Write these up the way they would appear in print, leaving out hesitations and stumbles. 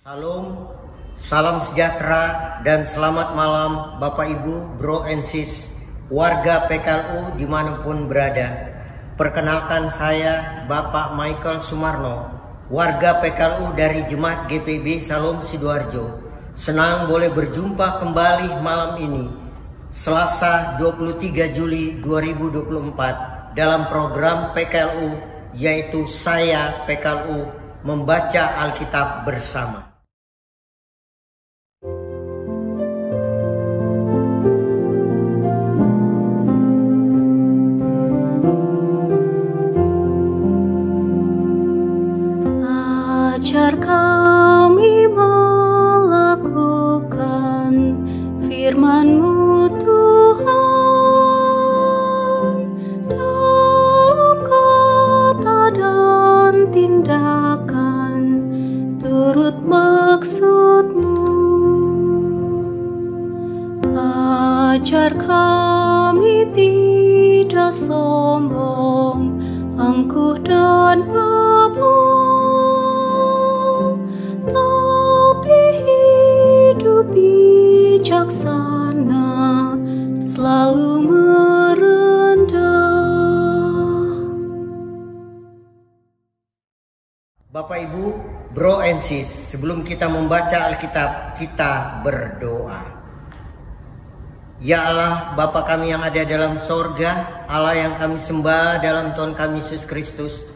Salam, salam sejahtera dan selamat malam Bapak Ibu, Bro and Sis, warga PKLU dimanapun berada. Perkenalkan saya Bapak Michael Sumarno, warga PKLU dari Jemaat GPB Salom Sidoarjo. Senang boleh berjumpa kembali malam ini, Selasa 23 Juli 2024 dalam program PKLU, yaitu Saya PKLU Membaca Alkitab Bersama. Ajar kami melakukan firman-Mu Tuhan, dalam kata dan tindakan turut maksud-Mu. Ajar kami tidak sombong, angkuh dan bebal, tapi hidup bijaksana, selalu merendah. Bapak Ibu, Bro and Sis, sebelum kita membaca Alkitab, kita berdoa. Ya Allah, Bapa kami yang ada dalam sorga, Allah yang kami sembah dalam Tuhan kami Yesus Kristus,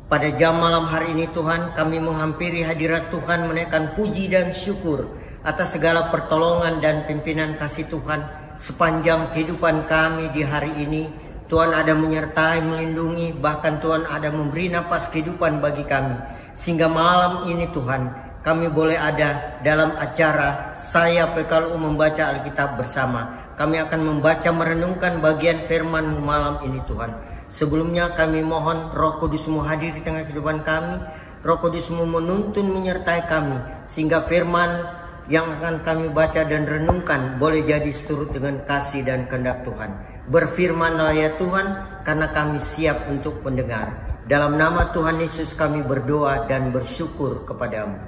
pada jam malam hari ini Tuhan, kami menghampiri hadirat Tuhan menaikkan puji dan syukur atas segala pertolongan dan pimpinan kasih Tuhan sepanjang kehidupan kami di hari ini. Tuhan ada menyertai, melindungi, bahkan Tuhan ada memberi napas kehidupan bagi kami. Sehingga malam ini Tuhan, kami boleh ada dalam acara Saya PKLU Membaca Alkitab Bersama. Kami akan membaca merenungkan bagian firman-Mu malam ini Tuhan. Sebelumnya kami mohon Roh Kudus-Mu hadir di tengah kehidupan kami. Roh Kudus-Mu menuntun menyertai kami, sehingga firman yang akan kami baca dan renungkan boleh jadi seturut dengan kasih dan kehendak Tuhan. Berfirmanlah ya Tuhan, karena kami siap untuk mendengar. Dalam nama Tuhan Yesus kami berdoa dan bersyukur kepadamu.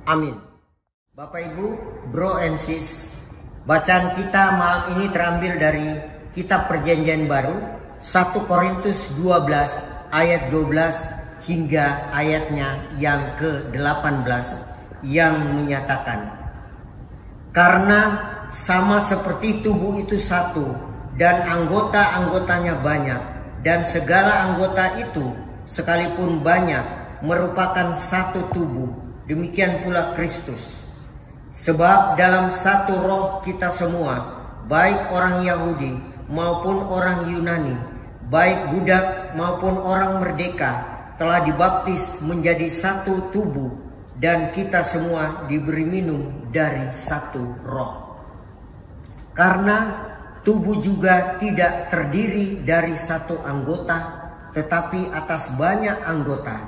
Amin. Bapak Ibu, Bro and Sis, bacaan kita malam ini terambil dari Kitab Perjanjian Baru, 1 Korintus 12 ayat 12 hingga ayatnya yang ke-18 yang menyatakan, karena sama seperti tubuh itu satu dan anggota-anggotanya banyak, dan segala anggota itu sekalipun banyak merupakan satu tubuh, demikian pula Kristus. Sebab dalam satu roh kita semua, baik orang Yahudi maupun orang Yunani, baik budak maupun orang merdeka, telah dibaptis menjadi satu tubuh, dan kita semua diberi minum dari satu roh. Karena tubuh juga tidak terdiri dari satu anggota, tetapi atas banyak anggota.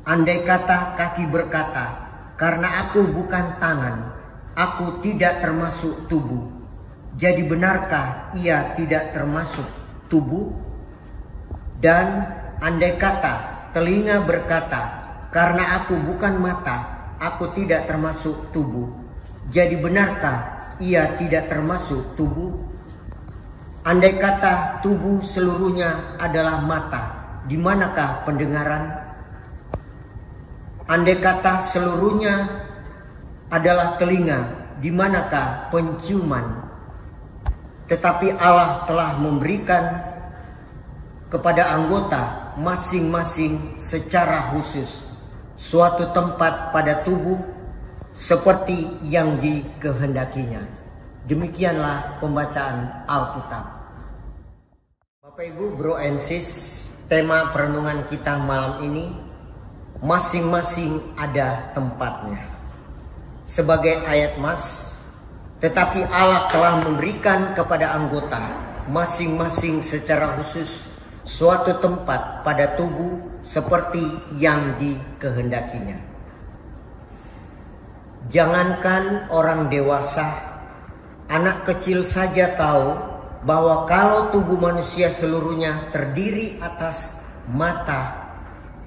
Andai kata kaki berkata, karena aku bukan tangan, aku tidak termasuk tubuh. Jadi benarkah ia tidak termasuk tubuh? Dan andai kata telinga berkata, karena aku bukan mata, aku tidak termasuk tubuh. Jadi benarkah ia tidak termasuk tubuh? Andai kata tubuh seluruhnya adalah mata, di manakah pendengaran? Andai kata seluruhnya adalah telinga, di manakah penciuman? Tetapi Allah telah memberikan kepada anggota masing-masing secara khusus suatu tempat pada tubuh seperti yang dikehendakinya. Demikianlah pembacaan Alkitab. Bapak Ibu, Bro and Sis, tema perenungan kita malam ini, masing-masing ada tempatnya. Sebagai ayat mas, tetapi Allah telah memberikan kepada anggota masing-masing secara khusus suatu tempat pada tubuh seperti yang dikehendakinya. Jangankan orang dewasa, anak kecil saja tahu bahwa kalau tubuh manusia seluruhnya terdiri atas mata,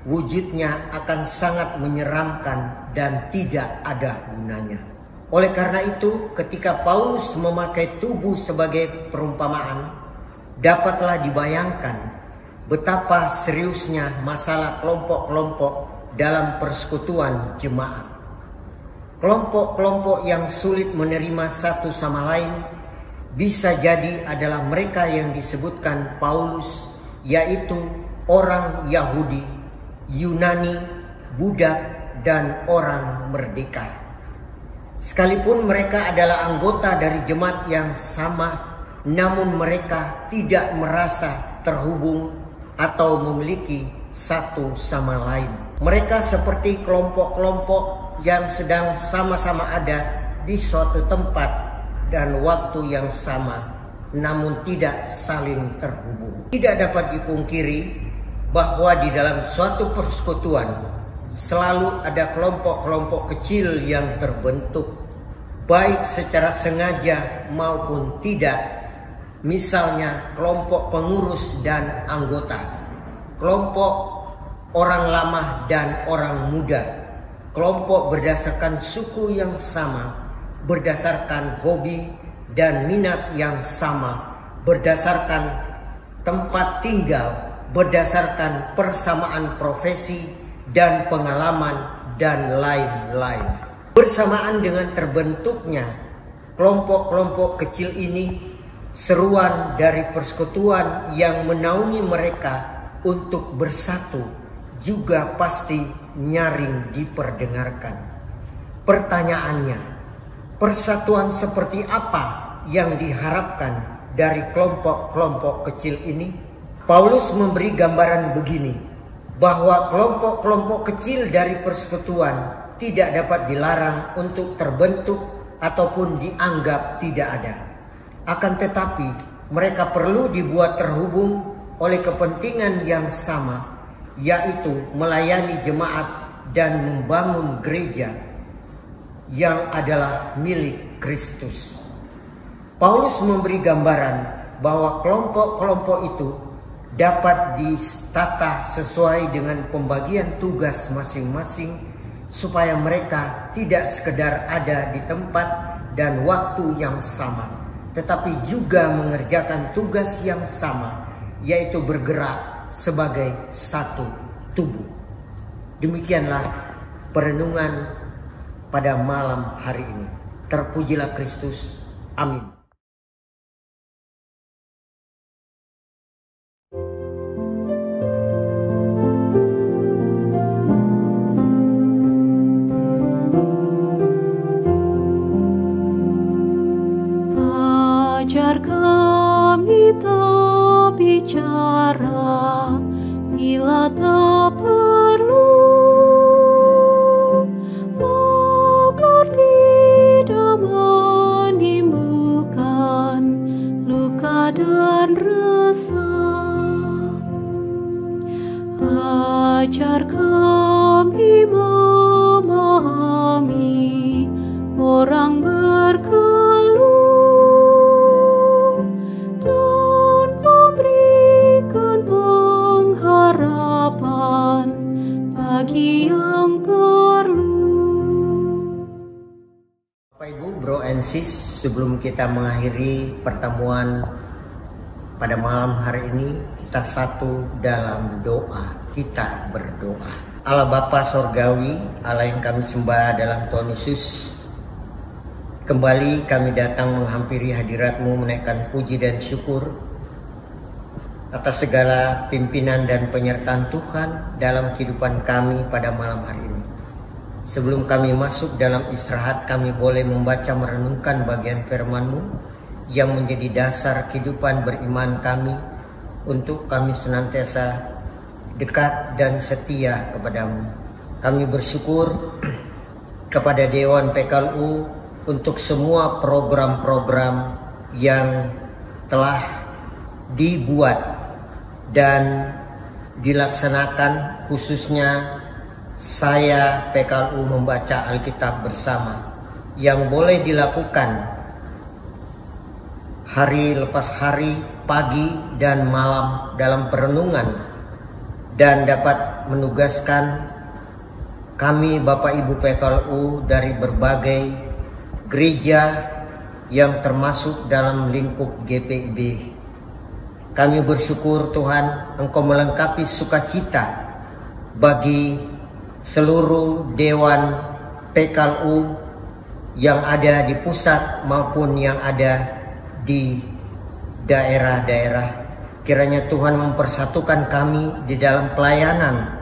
wujudnya akan sangat menyeramkan dan tidak ada gunanya. Oleh karena itu, ketika Paulus memakai tubuh sebagai perumpamaan, dapatlah dibayangkan betapa seriusnya masalah kelompok-kelompok dalam persekutuan jemaat. Kelompok-kelompok yang sulit menerima satu sama lain bisa jadi adalah mereka yang disebutkan Paulus, yaitu orang Yahudi, Yunani, budak, dan orang merdeka. Sekalipun mereka adalah anggota dari jemaat yang sama, namun mereka tidak merasa terhubung atau memiliki satu sama lain. Mereka seperti kelompok-kelompok yang sedang sama-sama ada di suatu tempat dan waktu yang sama, namun tidak saling terhubung. Tidak dapat dipungkiri bahwa di dalam suatu persekutuan selalu ada kelompok-kelompok kecil yang terbentuk, baik secara sengaja maupun tidak. Misalnya kelompok pengurus dan anggota, kelompok orang lama dan orang muda, kelompok berdasarkan suku yang sama, berdasarkan hobi dan minat yang sama, berdasarkan tempat tinggal, berdasarkan persamaan profesi dan pengalaman, dan lain-lain. Bersamaan dengan terbentuknya kelompok-kelompok kecil ini, seruan dari persekutuan yang menaungi mereka untuk bersatu juga pasti nyaring diperdengarkan. Pertanyaannya, persatuan seperti apa yang diharapkan dari kelompok-kelompok kecil ini? Paulus memberi gambaran begini, bahwa kelompok-kelompok kecil dari persekutuan tidak dapat dilarang untuk terbentuk ataupun dianggap tidak ada. Akan tetapi mereka perlu dibuat terhubung oleh kepentingan yang sama, yaitu melayani jemaat dan membangun gereja yang adalah milik Kristus. Paulus memberi gambaran bahwa kelompok-kelompok itu dapat ditata sesuai dengan pembagian tugas masing-masing, supaya mereka tidak sekedar ada di tempat dan waktu yang sama, tetapi juga mengerjakan tugas yang sama, yaitu bergerak sebagai satu tubuh. Demikianlah perenungan pada malam hari ini. Terpujilah Kristus. Amin. Ajar kami tak bicara bila tak perlu, agar tidak menimbulkan luka dan resah. Ajar kami memahami orang berkeluh dan memberikan pengharapan bagi yang perlu. Bapak Ibu, Bro and Sis, sebelum kita mengakhiri pertemuan pada malam hari ini, kita satu dalam doa. Kita berdoa. Allah Bapa Sorgawi, Allah yang kami sembah dalam Tuhan Yesus, kembali kami datang menghampiri hadirat-Mu, menaikkan puji dan syukur atas segala pimpinan dan penyertaan Tuhan dalam kehidupan kami pada malam hari ini. Sebelum kami masuk dalam istirahat, kami boleh membaca merenungkan bagian firman-Mu yang menjadi dasar kehidupan beriman kami, untuk kami senantiasa dekat dan setia kepadamu. Kami bersyukur kepada Dewan PKLU untuk semua program-program yang telah dibuat dan dilaksanakan, khususnya saya PKLU membaca Alkitab bersama, yang boleh dilakukan hari lepas hari, pagi dan malam dalam perenungan, dan dapat menugaskan kami Bapak Ibu PKLU dari berbagai gereja yang termasuk dalam lingkup GPIB. Kami bersyukur Tuhan Engkau melengkapi sukacita bagi seluruh Dewan PKLU yang ada di pusat maupun yang ada di daerah-daerah. Kiranya Tuhan mempersatukan kami di dalam pelayanan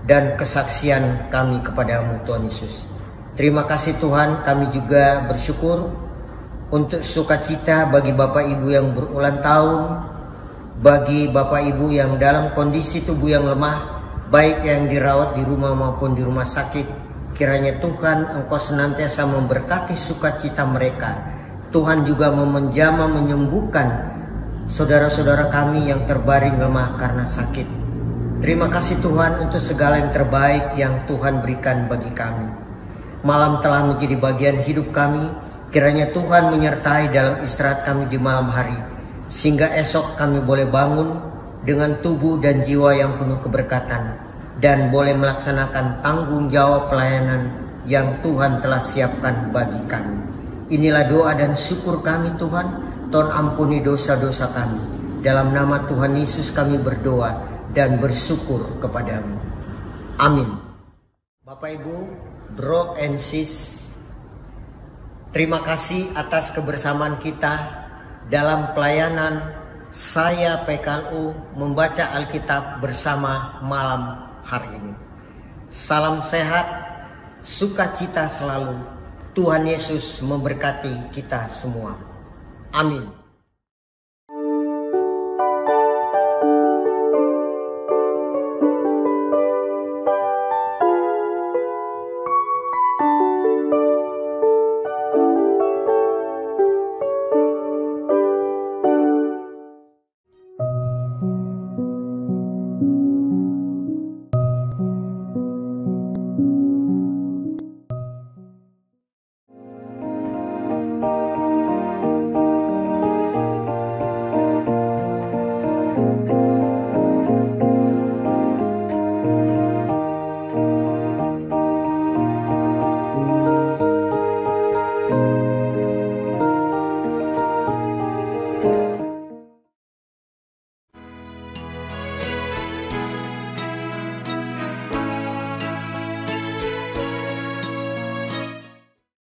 dan kesaksian kami kepadamu Tuhan Yesus. Terima kasih Tuhan, kami juga bersyukur untuk sukacita bagi Bapak Ibu yang berulang tahun, bagi Bapak Ibu yang dalam kondisi tubuh yang lemah, baik yang dirawat di rumah maupun di rumah sakit. Kiranya Tuhan Engkau senantiasa memberkati sukacita mereka. Tuhan juga memenjamah menyembuhkan saudara-saudara kami yang terbaring lemah karena sakit. Terima kasih Tuhan untuk segala yang terbaik yang Tuhan berikan bagi kami. Malam telah menjadi bagian hidup kami. Kiranya Tuhan menyertai dalam istirahat kami di malam hari, sehingga esok kami boleh bangun dengan tubuh dan jiwa yang penuh keberkatan, dan boleh melaksanakan tanggung jawab pelayanan yang Tuhan telah siapkan bagi kami. Inilah doa dan syukur kami Tuhan. Tuhan ampuni dosa-dosa kami. Dalam nama Tuhan Yesus kami berdoa dan bersyukur kepadamu. Amin. Bapak Ibu, Bro and Sis, terima kasih atas kebersamaan kita dalam pelayanan saya PKLU membaca Alkitab bersama malam hari ini. Salam sehat, sukacita selalu. Tuhan Yesus memberkati kita semua. Amin.